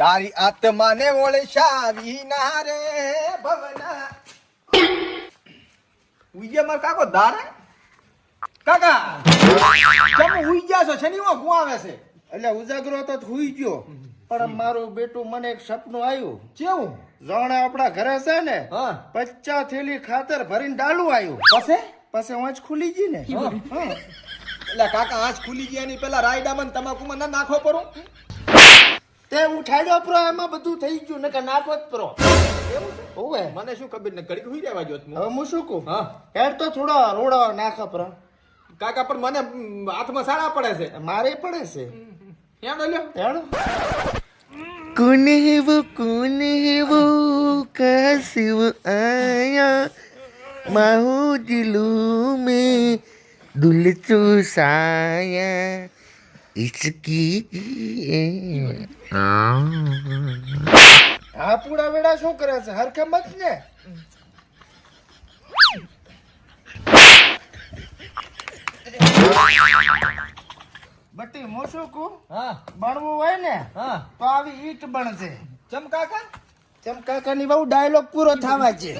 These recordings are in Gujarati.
તારી આત્માને ઓળશાવી ના રે ભવના ઉઈજે માર કાકો દારે કાકા તમે ઉઈ ગયા છો શનિવાર હું આવે છે એટલે ઉજાગરો તો હુઈ ગયો પણ મારું બેટું મને એક સપનું આવ્યું કેવું જાણે આપણા ઘરે છે ને હા 50 થેલી ખાતર ભરીને ડાલું આવ્યું પછી વાંચ ખુલી ગઈ ને હા. એટલે કાકા આંખ ખુલી ગયા ની પેલા રાયડામાં ને તમાકુમાં ના નાખો પરો તે ઉઠાડ્યો પ્રો એમાં બધું થઈ ગયું ને કે નાખો જ પ્રો એવું છે હોવે મને શું ખબર ને ઘડીક હુઈ રહેવા જોત હવે હું શું કહું હા હેડ તો થોડો રોડો નાખો પ્રો કાકા પણ મને હાથમાં સારા પડે છે મારે પડે છે એમ લ્યો હેડ कौन है वो कैसे वो आया माहू दिलों में दुल चूसाया इसकी હા પૂડા વેડા શું કરે છે હરખે મત ને બટી હું શું કહું હા બનવું હોય ને હા તો આવી ઈટ બનશે ચમ કાકા ચમકાકાની બહુ ડાયલોગ પૂરો થવા છે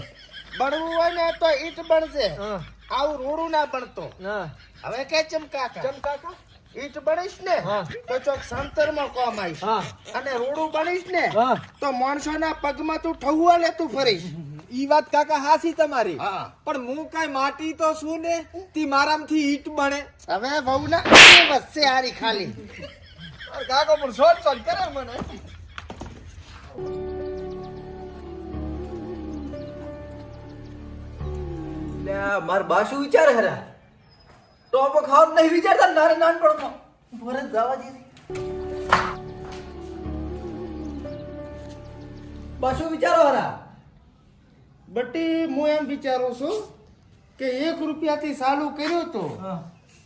બનવું હોય ને તો ઈટ બનશે હા આવું રોડું ના બનતો હા હવે કે ચમકાકા ચમ કાકા ઈટ બનીશ ને હા. તો ચોક સંતરમાં કોમ આવીશ હા અને રોડું બનીશ ને હા તો માણસોના પગમાં તું ઠહુઆ લેતું ફરીશ ઈ વાત કાકા હાસી તમારી હા પણ હું કઈ માટી તો શું ને તી મારામથી ઈટ બને હવે વહુ ના વચ્ચે હારી ખાલી કાકો પણ શોર્ટ શોર્ટ કરે મને માર બા શું વિચારે હરા ટોપો ખાવ નહીં વિચારતા નારે નાનપણમાં ભરત જવા જઈ બા શું વિચારો હરા બટી હું એમ વિચારું છું કે 1 રૂપિયાથી ચાલુ કર્યું તું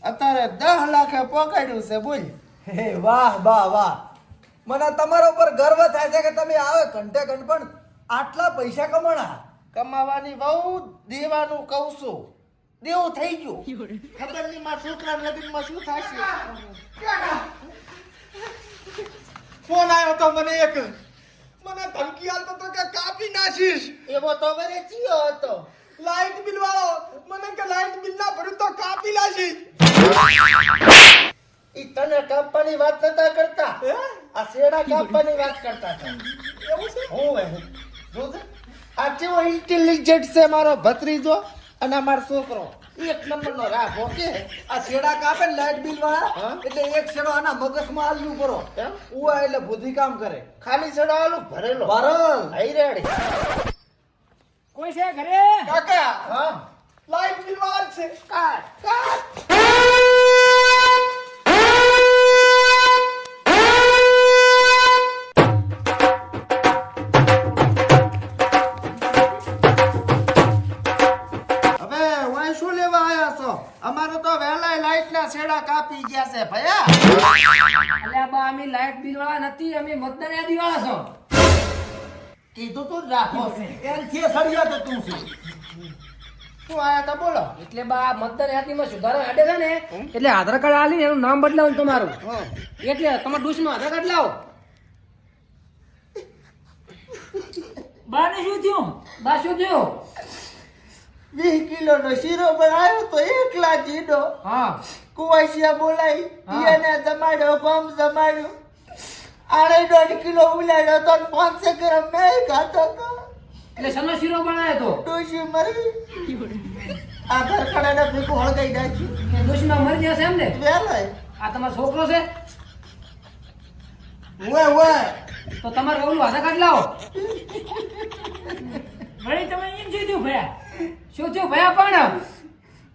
અત્યારે 10 લાખે પકડ્યું છે બોલ હે વાહ વાહ વાહ મને તમારા ઉપર ગર્વ થાય છે કે તમે આવે ઘંટે ઘંટ પણ આટલા પૈસા કમાણા કમાવાની બહુ દેવાનું કહું છું દેવું થઈ ગયું ખબર નહીં મારા છોકરા લગ્નમાં શું થશે ફોન આવ્યો તો મને એક મને ધમકી આલતો તો કે કાપી નાખીશ એવો તો વરે ચિયો હતો લાઈટ બિલ વાળો મને કે લાઈટ બિલ ના ભરું તો કાપી નાખીશ ઈ તને કાપવાની વાત નતા કરતા હે? આ શેડા કાપવાની વાત કરતા હતા એવું છે હું જોજે આ કેવો ઇન્ટેલિજન્ટ છે મારો ભત્રીજો અને મારો છોકરો એક નંબરનો રાખો કે આ શેડા કાપે ને લાઈટ બિલ વાળા હા? એટલે એક શેડો આના મગજમાં આલ્યું કરો એમ? ઉવા એટલે બુદ્ધિ કામ કરે ખાલી છેડા આલું ભરેલો ભરલ આઈ રેડી કોઈ છે ઘરે કાકા હા લાઈટ બિલ વાળા છે કાટ કાટ હવે ઓય શું લેવા આયા છો અમારો તો વહેલાય લાઈટ ના છેડા કાપી ગયા છે ભયા અલ્યા બા અમે લાઈટ બિલ વાળા નથી અમે મતદાન યાદી વાળા છો કીધું તું જ રાખો છે એમ છે સળિયા તો તું છે શું આયા તા બોલો એટલે બા મતદાન યાદીમાં સુધારો હેડે છે ને એટલે આધાર કાર્ડ આલીને એનું નામ બદલાવું તમારું હા એટલે તમારા ડૂસનું આધાર કાર્ડ લાવો બા ને શું થયું બા શું થયું 20 કિલોનો શીરો બનાવ્યો તો એકલા જીડો હા કુવાસિયા બોલાઈ હા. એને જમાડ્યો બમ જમાડ્યો 1.5 કિલો ઉલાડ્યો તો 500 ગ્રામ મેં ખાતો તો એટલે સનો શીરો બનાવ્યો તો ડોશી મરી આધાર કાર્ડ એને ભેગું હળગાઈ નાખ્યું એ ડૂસમાં મરી જશે એમ ને વેલાય આ તમારો છોકરો છે ઓય તો તમારે ઓલું આધાર કાર્ડ લાવો વળી તમે એમ શું થયું ભયા શું થયું ભયા પણ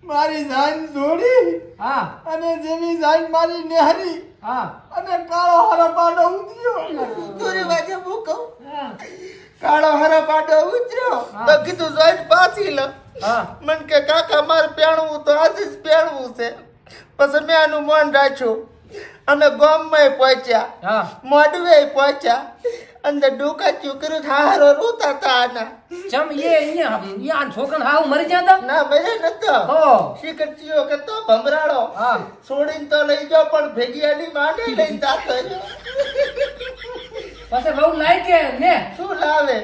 મારી જાન જોડી હા અને જેવી જાન મારી નેહરી હા અને કાળો હરપાડો ઉતર્યો તુરી વાજે હું કહું હા કાળો હરો પાડો ઉતર્યો હા. તો કીધું જોઈને પાછી લો હા મન કે કાકા મારે પહેણવું તો આજે જ પહેણવું છે પછી મેં આનું મન રાખ્યું અમે ગામમાં પહોંચ્યા હા મોડવે પહોંચ્યા અંદર ડોકા ચૂકરું હારો રોતા હતા આના ચમ એ અહીંયા છોકરા હાવ મરી જતા ના મજા નતો હો શીખરચીઓ કે તો ભમરાડો હા છોડીને તો લઈ જાઓ પણ ભેગિયાની માને લઈને જાતો રહ્યો. પછી બહુ લાઈ કે ને શું લાવે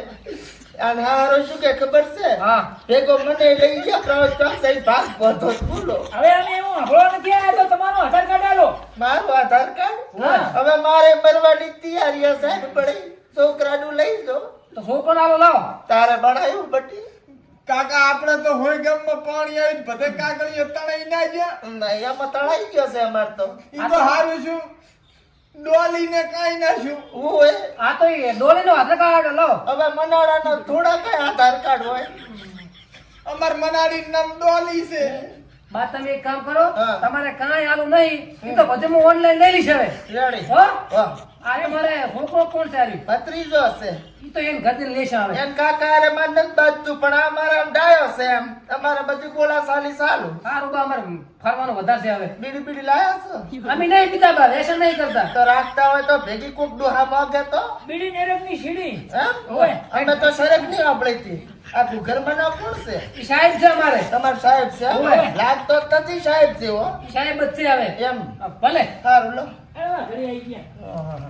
અને હારો શું કે ખબર છે હા ભેગો મને લઈ ગયા પ્રવાસ ચોકસાઈ ભાગ બધો બોલો હવે અમે એવું સાંભળવા નથી આવ્યા તો તમારો આધાર કાર્ડ આલો મારું આધાર કાર્ડ હા. હવે મારે મરવાની તૈયારી હશે સાહેબ પડે છોકરાનું લઈ દો તો છોકરો આલો લાવો તારે બનાવ્યું બટી કાકા આપણે તો હોય ગામમાં પાણી આવી બધે કાગળિયો તણાઈ ના ગયા નહીં આમાં તળાઈ ગયો છે અમાર તો ઈ તો હારું છું ડોલીને કાઈ નાખ્યું હું આ તો એ ડોલીનો આધાર કાર્ડ લાવો હવે મનાડાનો થોડા કઈ આધાર કાર્ડ હોય અમાર મનાડી નામ ડોલી છે બા તમે એક કામ કરો હા. તમારે કાંઈ આલું નહીં એ તો બધું હું ઓનલાઈન લઈ લઈશ હવે રેડી હો વાહ આજે મારે છોકરો કોણ છે આવ્યું ભત્રીજો છે ઈ તો એને ઘરથી લેશે આવે એન કાકા અરે માર નથી બાજતું પણ આ મારા આમ ડાયો છે એમ તમારે બધી ગોળા સાલી સાલું સારું બા અમારે ફરવાનું વધારે છે હવે બીડી બીડી લાયા છો અમે નહીં પીતા બા વ્યસન નહીં કરતા તો રાખતા હોય તો ભેગી કોક ડોહા માગે તો બીડી નેરકની સીડી એમ ઓય. અમે તો સરગ નહીં આપડેથી આખું ઘર બનાવ કોણ છે ઈ સાહેબ છે અમારે તમાર સાહેબ છે ઓય. લાગતો જ નથી સાહેબ છે હો ઈ સાહેબ જ છે હવે એમ ભલે સારું લો આ ઘરે આવી ગયા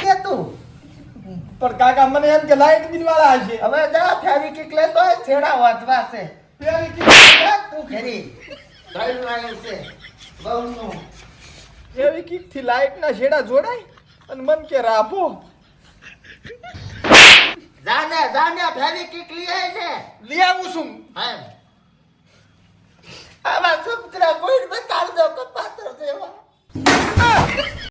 કે તું પણ કાકા મને એમ કે લાઈટ બિલ વાળા હશે હવે જા ફેરી કિક લેતો હોય છેડા વાંચવા છે પેલી કીધું, જા તું ઘરી ભાઈનું આવ્યું છે બહુનું એવી કીક થી લાઈટ ના છેડા જોડાય અને મન કે રાપો જાને ફેરી કિક લઈ આય ને લઈ આવું છું હા આવા છોકરા કોઈ બતાડ દો કપાત્ર જેવા